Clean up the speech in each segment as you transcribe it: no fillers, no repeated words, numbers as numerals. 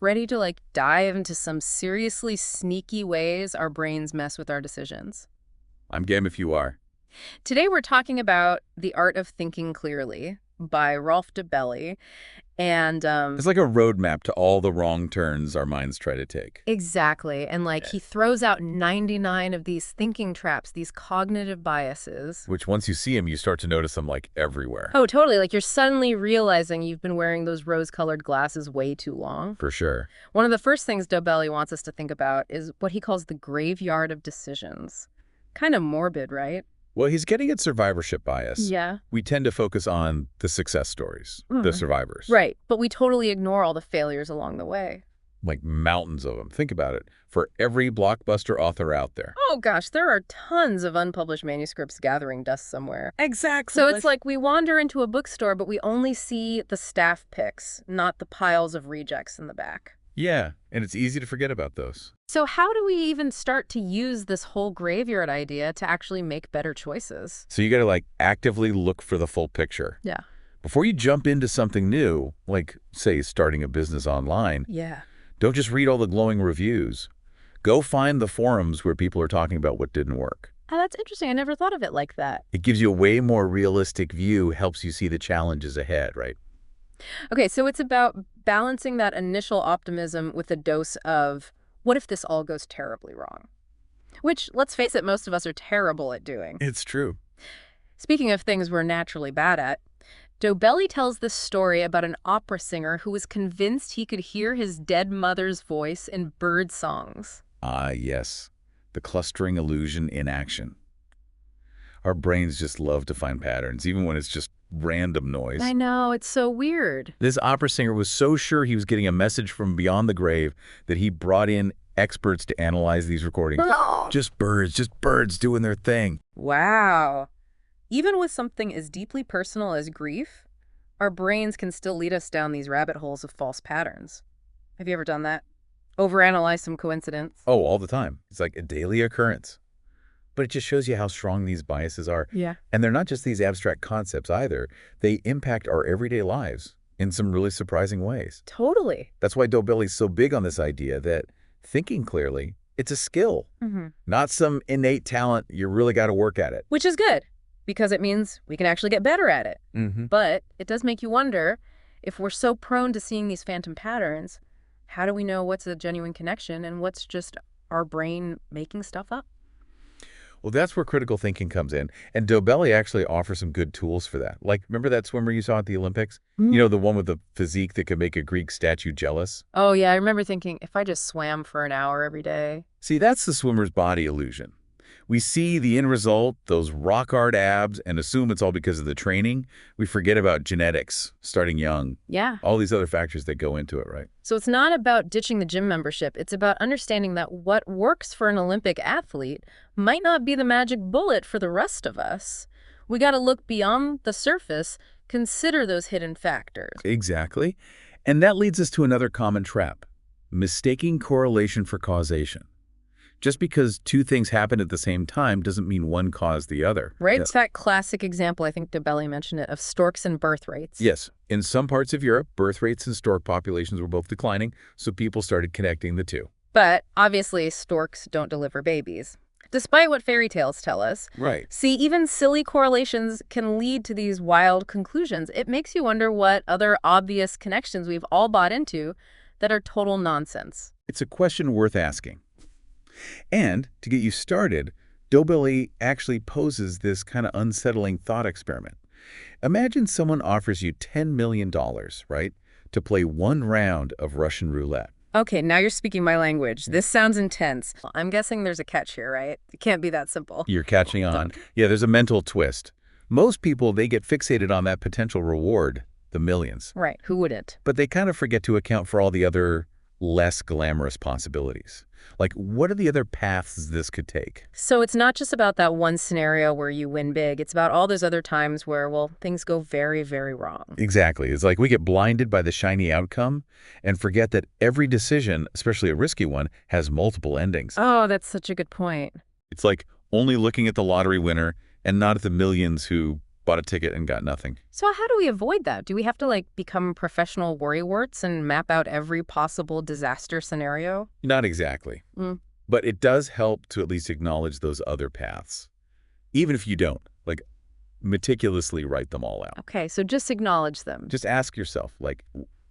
Ready to dive into some seriously sneaky ways our brains mess with our decisions. I'm game if you are. Today we're talking about The Art of Thinking Clearly by Rolf Dobelli. And It's like a roadmap to all the wrong turns our minds try to take. exactly. And he throws out 99 of these thinking traps, these cognitive biases. Which once you see them, you start to notice them everywhere. Oh, totally. You're suddenly realizing you've been wearing those rose-colored glasses way too long. For sure. One of the first things Dobelli wants us to think about is what he calls the graveyard of decisions. Kind of morbid, right? Well, he's getting at survivorship bias. Yeah. We tend to focus on the success stories, the survivors. Right. But we totally ignore all the failures along the way. Like mountains of them. Think about it. For every blockbuster author out there. Oh, gosh, there are tons of unpublished manuscripts gathering dust somewhere. Exactly. So it's like we wander into a bookstore, but we only see the staff picks, not the piles of rejects in the back. Yeah, and it's easy to forget about those. So how do we even start to use this whole graveyard idea to actually make better choices? So you got to actively look for the full picture. Yeah. Before you jump into something new, like, say, starting a business online, Yeah. don't just read all the glowing reviews. Go find the forums where people are talking about what didn't work. Oh, that's interesting. I never thought of it like that. It gives you a way more realistic view, helps you see the challenges ahead, right? Okay, so it's about balancing that initial optimism with a dose of, what if this all goes terribly wrong? Which, let's face it, most of us are terrible at doing. It's true. Speaking of things we're naturally bad at, Dobelli tells this story about an opera singer who was convinced he could hear his dead mother's voice in bird songs. Ah, yes. The clustering illusion in action. Our brains just love to find patterns, even when it's just random noise. I know, it's so weird. This opera singer was so sure he was getting a message from beyond the grave that he brought in experts to analyze these recordings. Just birds doing their thing. Wow. Even with something as deeply personal as grief, our brains can still lead us down these rabbit holes of false patterns. Have you ever done that? Overanalyze some coincidence? Oh, all the time. It's like a daily occurrence. But it just shows you how strong these biases are. Yeah. And they're not just these abstract concepts either. They impact our everyday lives in some really surprising ways. Totally. That's why Dobelli's so big on this idea that thinking clearly, it's a skill, not some innate talent. You really got to work at it. Which is good, because it means we can actually get better at it. But it does make you wonder, if we're so prone to seeing these phantom patterns, how do we know what's a genuine connection and what's just our brain making stuff up? Well, that's where critical thinking comes in. And Dobelli actually offers some good tools for that. Like, remember that swimmer you saw at the Olympics? You know, the one with the physique that could make a Greek statue jealous? Oh, yeah, I remember thinking, if I just swam for an hour every day. See, that's the swimmer's body illusion. We see the end result, those rock-hard abs, and assume it's all because of the training. We forget about genetics, starting young. Yeah. All these other factors that go into it, right? So it's not about ditching the gym membership. It's about understanding that what works for an Olympic athlete might not be the magic bullet for the rest of us. We got to look beyond the surface, consider those hidden factors. Exactly. And that leads us to another common trap, mistaking correlation for causation. Just because two things happen at the same time doesn't mean one caused the other. Right? Yeah. It's that classic example, I think Dobelli mentioned it, of storks and birth rates. Yes. In some parts of Europe, birth rates and stork populations were both declining, so people started connecting the two. But obviously, storks don't deliver babies, despite what fairy tales tell us. Right. See, even silly correlations can lead to these wild conclusions. It makes you wonder what other obvious connections we've all bought into that are total nonsense. It's a question worth asking. And to get you started, Dobelli actually poses this kind of unsettling thought experiment. Imagine someone offers you $10 million, right, to play one round of Russian roulette. Okay, now you're speaking my language. This sounds intense. I'm guessing there's a catch here, right? It can't be that simple. You're catching on. Yeah, there's a mental twist. Most people, they get fixated on that potential reward, the millions. Right, who wouldn't? But they kind of forget to account for all the other less glamorous possibilities. Like, what are the other paths this could take? So it's not just about that one scenario where you win big. It's about all those other times where, well, things go very, very wrong. Exactly. It's like we get blinded by the shiny outcome and forget that every decision, especially a risky one, has multiple endings. Oh, that's such a good point. It's like only looking at the lottery winner and not at the millions who bought a ticket and got nothing. So how do we avoid that? Do we have to, like, become professional worrywarts and map out every possible disaster scenario? Not exactly. Mm. But it does help to at least acknowledge those other paths. Even if you don't, like, meticulously write them all out. Okay, so just acknowledge them. Just ask yourself, like,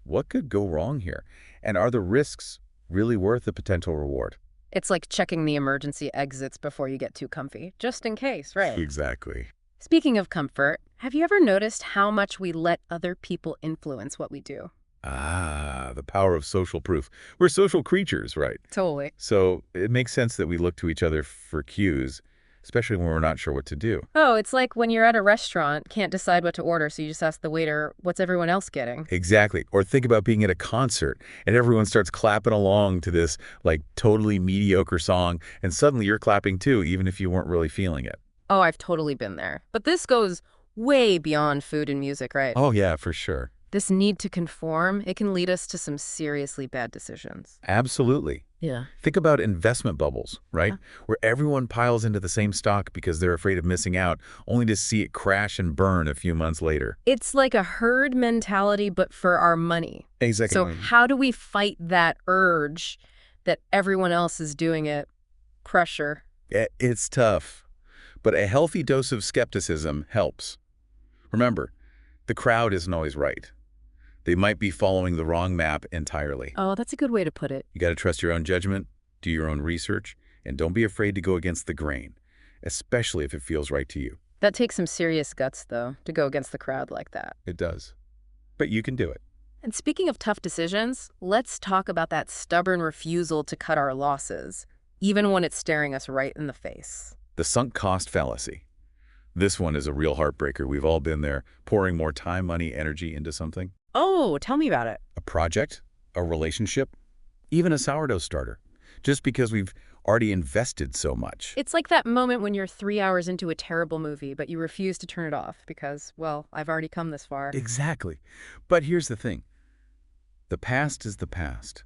what could go wrong here? And are the risks really worth the potential reward? It's like checking the emergency exits before you get too comfy, just in case, right? Exactly. Speaking of comfort, have you ever noticed how much we let other people influence what we do? Ah, the power of social proof. We're social creatures, right? Totally. So it makes sense that we look to each other for cues, especially when we're not sure what to do. Oh, it's like when you're at a restaurant, can't decide what to order, so you just ask the waiter, what's everyone else getting? Exactly. Or think about being at a concert and everyone starts clapping along to this like totally mediocre song and suddenly you're clapping too, even if you weren't really feeling it. Oh, I've totally been there. But this goes way beyond food and music, right? Oh yeah, for sure. This need to conform, it can lead us to some seriously bad decisions. Absolutely. Yeah. Think about investment bubbles, right? Where everyone piles into the same stock because they're afraid of missing out, only to see it crash and burn a few months later. It's like a herd mentality, but for our money. Exactly. So how do we fight that urge that everyone else is doing it? Pressure. It's tough, but a healthy dose of skepticism helps. Remember, the crowd isn't always right. They might be following the wrong map entirely. Oh, that's a good way to put it. You got to trust your own judgment, do your own research, and don't be afraid to go against the grain, especially if it feels right to you. That takes some serious guts, though, to go against the crowd like that. It does. But you can do it. And speaking of tough decisions, let's talk about that stubborn refusal to cut our losses, even when it's staring us right in the face. The sunk cost fallacy. This one is a real heartbreaker. We've all been there, pouring more time, money, energy into something. Oh, tell me about it. A project, a relationship, even a sourdough starter, just because we've already invested so much. It's like that moment when you're 3 hours into a terrible movie, but you refuse to turn it off because, well, I've already come this far. Exactly. But here's the thing. The past is the past.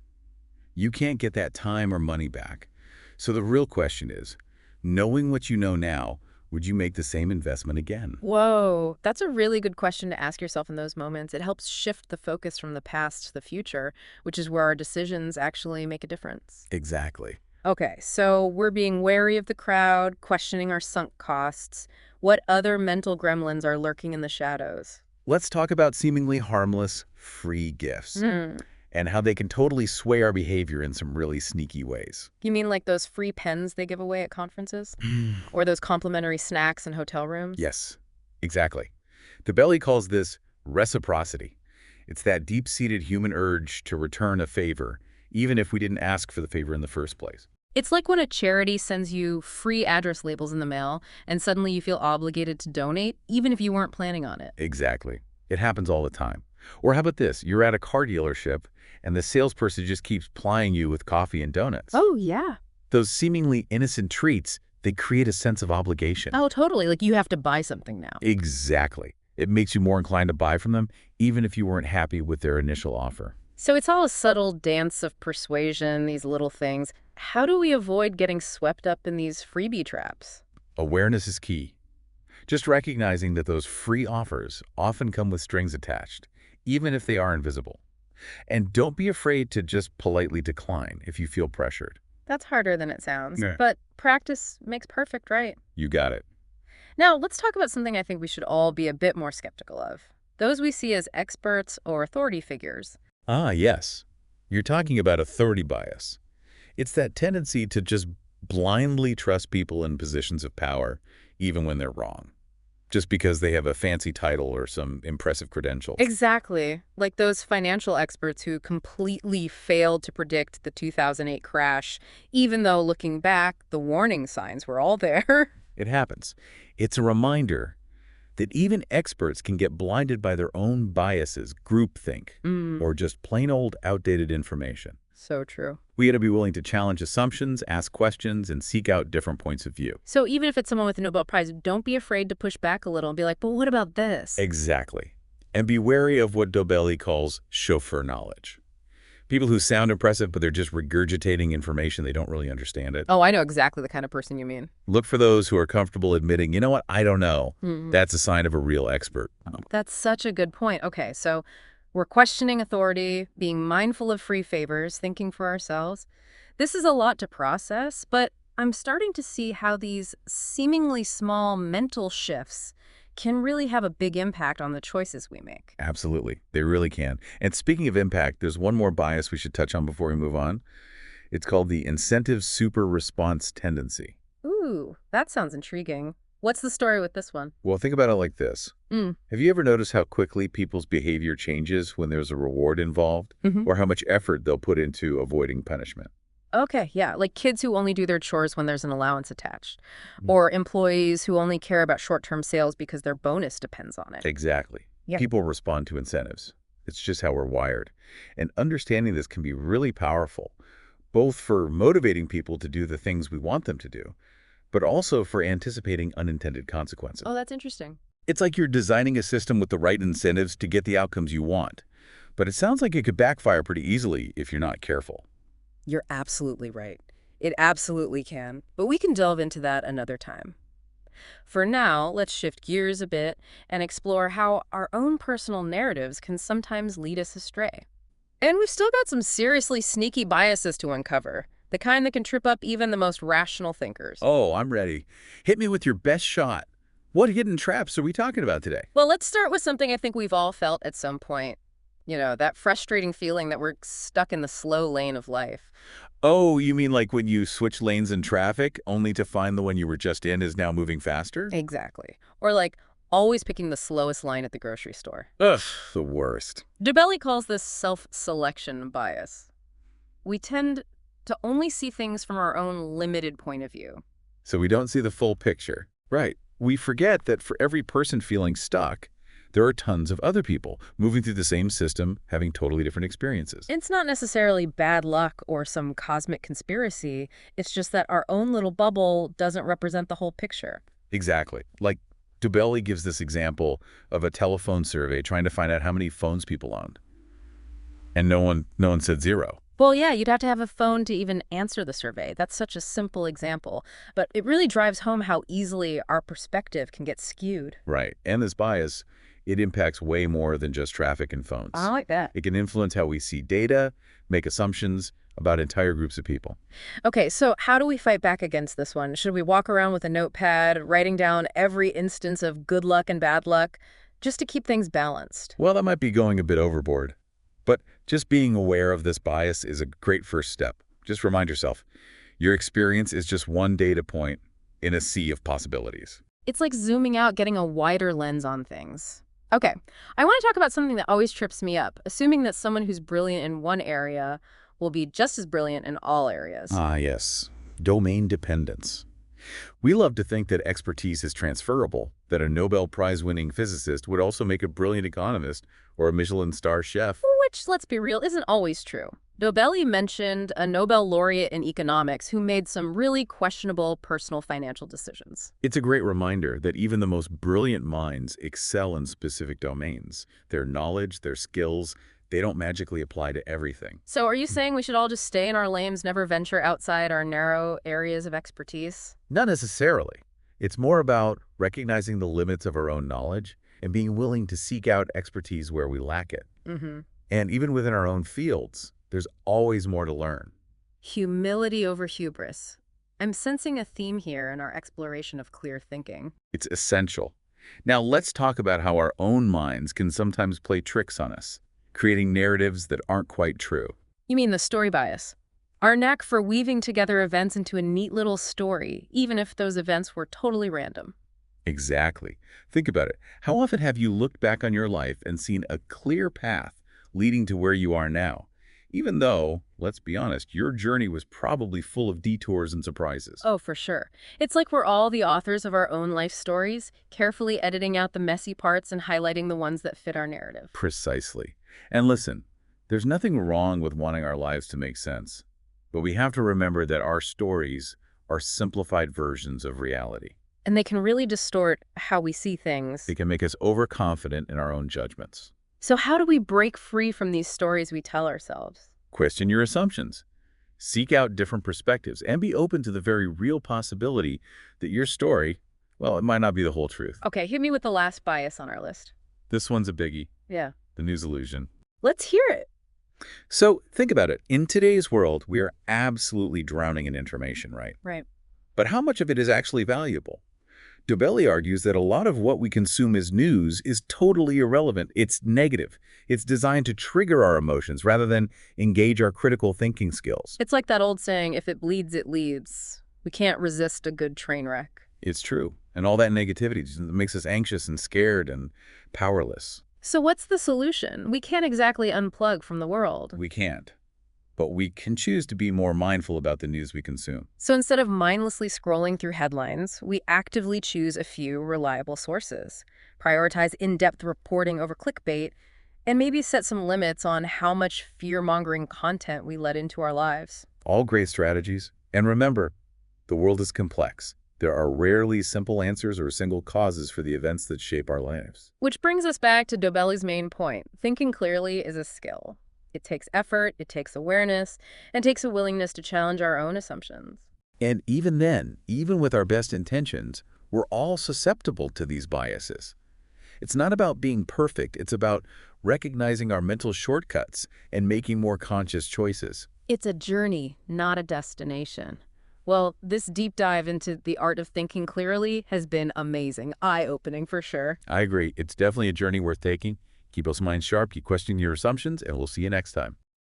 You can't get that time or money back. So the real question is, knowing what you know now, would you make the same investment again? Whoa, that's a really good question to ask yourself in those moments. It helps shift the focus from the past to the future, which is where our decisions actually make a difference. Exactly. Okay, so we're being wary of the crowd, questioning our sunk costs. What other mental gremlins are lurking in the shadows? Let's talk about seemingly harmless, free gifts and how they can totally sway our behavior in some really sneaky ways. You mean like those free pens they give away at conferences? Or those complimentary snacks in hotel rooms? Yes, exactly. Dobelli calls this reciprocity. It's that deep-seated human urge to return a favor, even if we didn't ask for the favor in the first place. It's like when a charity sends you free address labels in the mail and suddenly you feel obligated to donate, even if you weren't planning on it. Exactly. It happens all the time. Or how about this? You're at a car dealership and the salesperson just keeps plying you with coffee and donuts. Oh, yeah. Those seemingly innocent treats, they create a sense of obligation. Oh, totally. Like you have to buy something now. Exactly. It makes you more inclined to buy from them, even if you weren't happy with their initial offer. So it's all a subtle dance of persuasion, these little things. How do we avoid getting swept up in these freebie traps? Awareness is key. Just recognizing that those free offers often come with strings attached, even if they are invisible. And don't be afraid to just politely decline if you feel pressured. That's harder than it sounds, Yeah. but practice makes perfect, right? You got it. Now, let's talk about something I think we should all be a bit more skeptical of. Those we see as experts or authority figures. Ah, yes. You're talking about authority bias. It's that tendency to just blindly trust people in positions of power, even when they're wrong, just because they have a fancy title or some impressive credentials. Exactly. Like those financial experts who completely failed to predict the 2008 crash, even though looking back, the warning signs were all there. It happens. It's a reminder that even experts can get blinded by their own biases, groupthink, or just plain old outdated information. So true. We got to be willing to challenge assumptions, ask questions, and seek out different points of view. So even if it's someone with a Nobel Prize, don't be afraid to push back a little and be like, but what about this? Exactly. And be wary of what Dobelli calls chauffeur knowledge. People who sound impressive, but they're just regurgitating information. They don't really understand it. Oh, I know exactly the kind of person you mean. Look for those who are comfortable admitting, you know what, I don't know. Mm-hmm. That's a sign of a real expert. That's such a good point. Okay, so we're questioning authority, being mindful of free favors, thinking for ourselves. This is a lot to process, but I'm starting to see how these seemingly small mental shifts can really have a big impact on the choices we make. Absolutely. They really can. And speaking of impact, there's one more bias we should touch on before we move on. It's called the incentive super response tendency. Ooh, that sounds intriguing. What's the story with this one? Well, think about it like this. Have you ever noticed how quickly people's behavior changes when there's a reward involved, or how much effort they'll put into avoiding punishment? Okay, yeah, like kids who only do their chores when there's an allowance attached, or employees who only care about short-term sales because their bonus depends on it. Exactly. Yeah. People respond to incentives. It's just how we're wired. And understanding this can be really powerful, both for motivating people to do the things we want them to do, but also for anticipating unintended consequences. Oh, that's interesting. It's like you're designing a system with the right incentives to get the outcomes you want. But it sounds like it could backfire pretty easily if you're not careful. You're absolutely right. It absolutely can, but we can delve into that another time. For now, let's shift gears a bit and explore how our own personal narratives can sometimes lead us astray. And we've still got some seriously sneaky biases to uncover, the kind that can trip up even the most rational thinkers. Oh, I'm ready. Hit me with your best shot. What hidden traps are we talking about today? Well, let's start with something I think we've all felt at some point. You know, that frustrating feeling that we're stuck in the slow lane of life. Oh, you mean like when you switch lanes in traffic, only to find the one you were just in is now moving faster? Exactly. Or like always picking the slowest line at the grocery store. Ugh, the worst. Dobelli calls this self-selection bias. We tend to only see things from our own limited point of view. So we don't see the full picture. Right. We forget that for every person feeling stuck, there are tons of other people moving through the same system, having totally different experiences. It's not necessarily bad luck or some cosmic conspiracy. It's just that our own little bubble doesn't represent the whole picture. Exactly. Like Dobelli gives this example of a telephone survey trying to find out how many phones people owned. And no one said zero. Well, yeah, you'd have to have a phone to even answer the survey. That's such a simple example. But it really drives home how easily our perspective can get skewed. Right. And this bias, it impacts way more than just traffic and phones. I like that. It can influence how we see data, make assumptions about entire groups of people. Okay, so how do we fight back against this one? Should we walk around with a notepad, writing down every instance of good luck and bad luck, just to keep things balanced? Well, that might be going a bit overboard. But just being aware of this bias is a great first step. Just remind yourself, your experience is just one data point in a sea of possibilities. It's like zooming out, getting a wider lens on things. Okay, I want to talk about something that always trips me up, assuming that someone who's brilliant in one area will be just as brilliant in all areas. Ah, yes. Domain dependence. We love to think that expertise is transferable, that a Nobel Prize-winning physicist would also make a brilliant economist or a Michelin star chef. Which, let's be real, isn't always true. Dobelli mentioned a Nobel laureate in economics who made some really questionable personal financial decisions. It's a great reminder that even the most brilliant minds excel in specific domains. Their knowledge, their skills, they don't magically apply to everything. So are you saying we should all just stay in our lanes, never venture outside our narrow areas of expertise? Not necessarily. It's more about recognizing the limits of our own knowledge and being willing to seek out expertise where we lack it. And even within our own fields, there's always more to learn. Humility over hubris. I'm sensing a theme here in our exploration of clear thinking. It's essential. Now let's talk about how our own minds can sometimes play tricks on us, creating narratives that aren't quite true. You mean the story bias? Our knack for weaving together events into a neat little story, even if those events were totally random. Exactly. Think about it. How often have you looked back on your life and seen a clear path leading to where you are now? Even though, let's be honest, your journey was probably full of detours and surprises. Oh, for sure. It's like we're all the authors of our own life stories, carefully editing out the messy parts and highlighting the ones that fit our narrative. Precisely. And listen, there's nothing wrong with wanting our lives to make sense. But we have to remember that our stories are simplified versions of reality. And they can really distort how we see things. They can make us overconfident in our own judgments. So how do we break free from these stories we tell ourselves? Question your assumptions. Seek out different perspectives and be open to the very real possibility that your story, well, it might not be the whole truth. Okay, hit me with the last bias on our list. This one's a biggie. Yeah. The news illusion. Let's hear it. So think about it. In today's world, we are absolutely drowning in information, right? Right. But how much of it is actually valuable? Dobelli argues that a lot of what we consume as news is totally irrelevant. It's negative. It's designed to trigger our emotions rather than engage our critical thinking skills. It's like that old saying, if it bleeds, it leads. We can't resist a good train wreck. It's true. And all that negativity just makes us anxious and scared and powerless. So what's the solution? We can't exactly unplug from the world. We can't. But we can choose to be more mindful about the news we consume. So instead of mindlessly scrolling through headlines, we actively choose a few reliable sources, prioritize in-depth reporting over clickbait, and maybe set some limits on how much fear-mongering content we let into our lives. All great strategies. And remember, the world is complex. There are rarely simple answers or single causes for the events that shape our lives. Which brings us back to Dobelli's main point. Thinking clearly is a skill. It takes effort, it takes awareness, and takes a willingness to challenge our own assumptions. And even then, even with our best intentions, we're all susceptible to these biases. It's not about being perfect. It's about recognizing our mental shortcuts and making more conscious choices. It's a journey, not a destination. Well, this deep dive into the art of thinking clearly has been amazing, eye-opening for sure. I agree. It's definitely a journey worth taking. Keep those minds sharp, keep questioning your assumptions, and we'll see you next time.